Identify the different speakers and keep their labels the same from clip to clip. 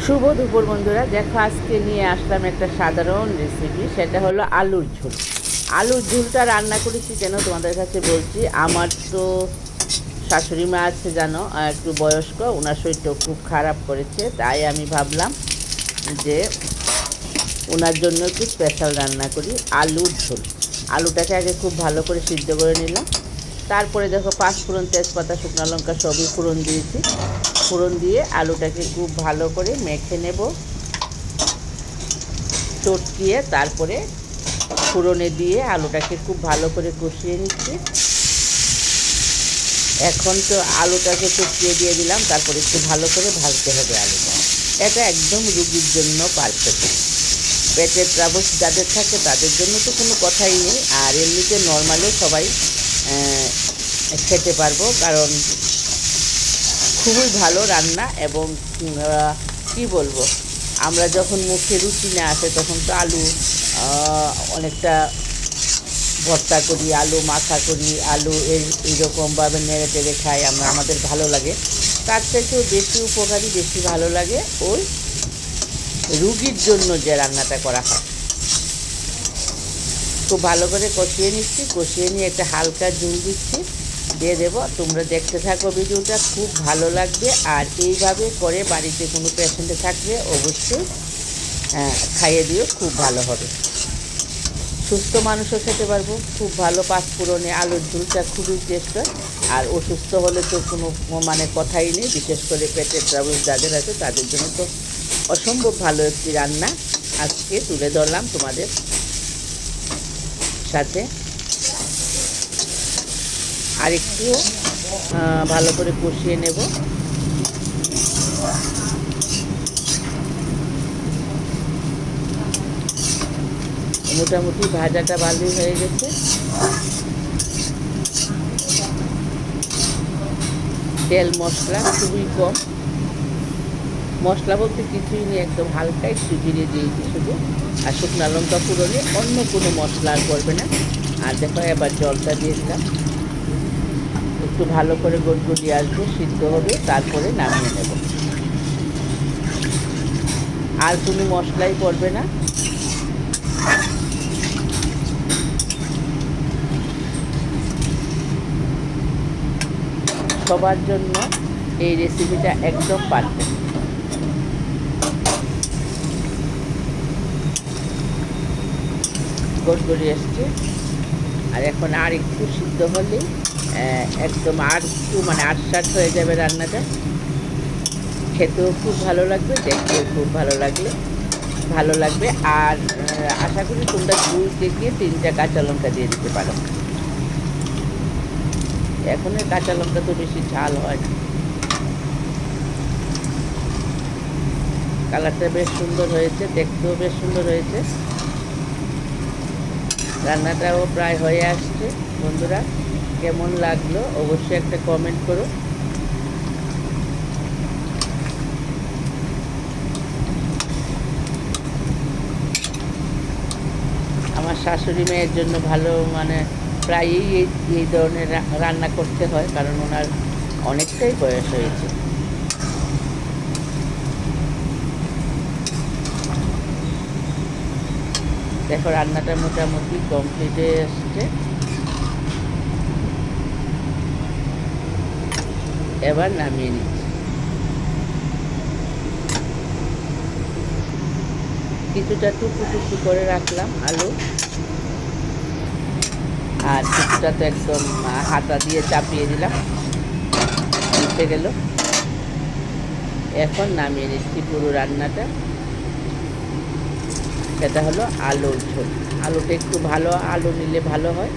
Speaker 1: শুভ দুপুর বন্ধুরা, দেখো আজকে নিয়ে আসলাম একটা সাধারণ রেসিপি। সেটা হলো আলুর ঝোল। আলুর ঝোলটা রান্না করেছি কেন তোমাদের কাছে বলছি। আমার তো শাশুড়ি মা আছে জানো, একটু বয়স্ক, ওনার শরীরটা খুব খারাপ করেছে। তাই আমি ভাবলাম যে ওনার জন্য একটু স্পেশাল রান্না করি আলুর ঝোল। আলুটাকে আগে খুব ভালো করে সিদ্ধ করে নিলাম। তারপরে দেখো পাঁচফোড়ন, তেজপাতা, শুকনো লঙ্কা সবই ফোড়ন দিয়েছি। ফোড়ন দিয়ে আলুটাকে খুব ভালো করে মেখে নেব, চটকিয়ে। তারপরে ফোড়নে দিয়ে আলুটাকে খুব ভালো করে কষিয়ে নিচ্ছি। এখন তো আলুটাকে চটকিয়ে দিয়ে দিলাম, তারপরে একটু ভালো করে ভাজতে হবে আলুটা। এটা একদম রুগীর জন্য পারফেক্ট। পেটের ট্রাবলস যাদের থাকে তাদের জন্য তো কোনো কথাই নেই, আর এমনিতে নর্মালিও সবাই খেতে পারবো, কারণ খুবই ভালো রান্না। এবং কি বলবো, আমরা যখন মুখে রুচি না আসে তখন তো আলু অনেকটা ভর্তা করি, আলু মাখা করি, আলু এইরকমভাবে নেড়ে টেড়ে খাই আমরা, আমাদের ভালো লাগে। তার থেকেও বেশি উপকারী, বেশি ভালো লাগে ওই রুগীর জন্য যে রান্নাটা করা হয়। খুব ভালো করে কষিয়ে নিচ্ছি, কষিয়ে নিয়ে একটা হালকা ঝোল দিচ্ছি, দিয়ে দেবো। তোমরা দেখতে থাকো, ভিডিওটা খুব ভালো লাগবে। আর এইভাবে করে বাড়িতে কোনো পেশেন্টে থাকলে অবশ্যই খাইয়ে দিও, খুব ভালো হবে। সুস্থ মানুষও খেতে পারবো, খুব ভালো। পাঁচফোড়নে আলুর ঝোলটা খুবই টেস্ট হয়। আর অসুস্থ হলে তো কোনো কথাই নেই, বিশেষ করে পেটের ট্রাবল যাদের আছে তাদের জন্য তো অসম্ভব ভালো একটি রান্না আজকে তুলে ধরলাম তোমাদের সাথে। আর একটু ভালো করে কষিয়ে নেব। মোটামুটি ভাজাটা ভালোই হয়ে গেছে। তেল মশলা খুবই কম, মশলা বলতে কিছুই নেই, একদম হালকা একটু জিরে দিয়েছি শুধু, আর শুকনো লঙ্কা পুরোলে, অন্য কোনো মশলা আর করবে না। আর দেখো এবার জলটা দিয়ে দিলাম, একটু ভালো করে গড়গড়িয়ে আসবে, সিদ্ধ হবে, তারপরে নামিয়ে নেব। আর কোনো মশলাই পড়বে না। সবার জন্য এই রেসিপিটা একদম পারফেক্ট। গড়গড়িয়ে এসছে, আর এখন আর একটু সিদ্ধ হলে একদম আর একটু আটসাট হয়ে যাবে রান্নাটা। খেতেও খুব ভালো লাগবে, দেখতেও খুব ভালো লাগবে। আর আশা করি তোমরা 2 থেকে 3টা কাঁচা লঙ্কা দিয়ে দিতে পারো। এখন কাঁচা লঙ্কা তো বেশি ঝাল হয় না। কালারটা বেশ সুন্দর হয়েছে, দেখতেও বেশ সুন্দর হয়েছে। রান্নাটাও প্রায় হয়ে আসছে। বন্ধুরা, কেমন লাগলো অবশ্যই একটা কমেন্ট করো। আমার শাশুড়ি মেয়ের জন্য ভালো, প্রায়ই এই ধরনের রান্না করতে হয়, কারণ ওনার অনেকটাই বয়স হয়েছে। দেখো রান্নাটা মোটামুটি কমপ্লিট হয়ে এসছে। এবার নামিয়ে নিচ্ছি। কিছুটা টুকরো করে রাখলাম আলু, আর কিছুটা তো একদম হাতা দিয়ে চাপিয়ে দিলাম, মিশে গেল। এখন নামিয়ে নিচ্ছি পুরো রান্নাটা। সেটা হলো আলুর ঝোল। আলুটা একটু ভালো আলু নিলে ভালো হয়।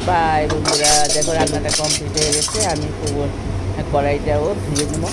Speaker 1: বাই বন্ধুরা, দেখো রান্নাটা কমপ্লিট হয়ে গেছে। আমি কড়াইটাও ধুয়ে নেব।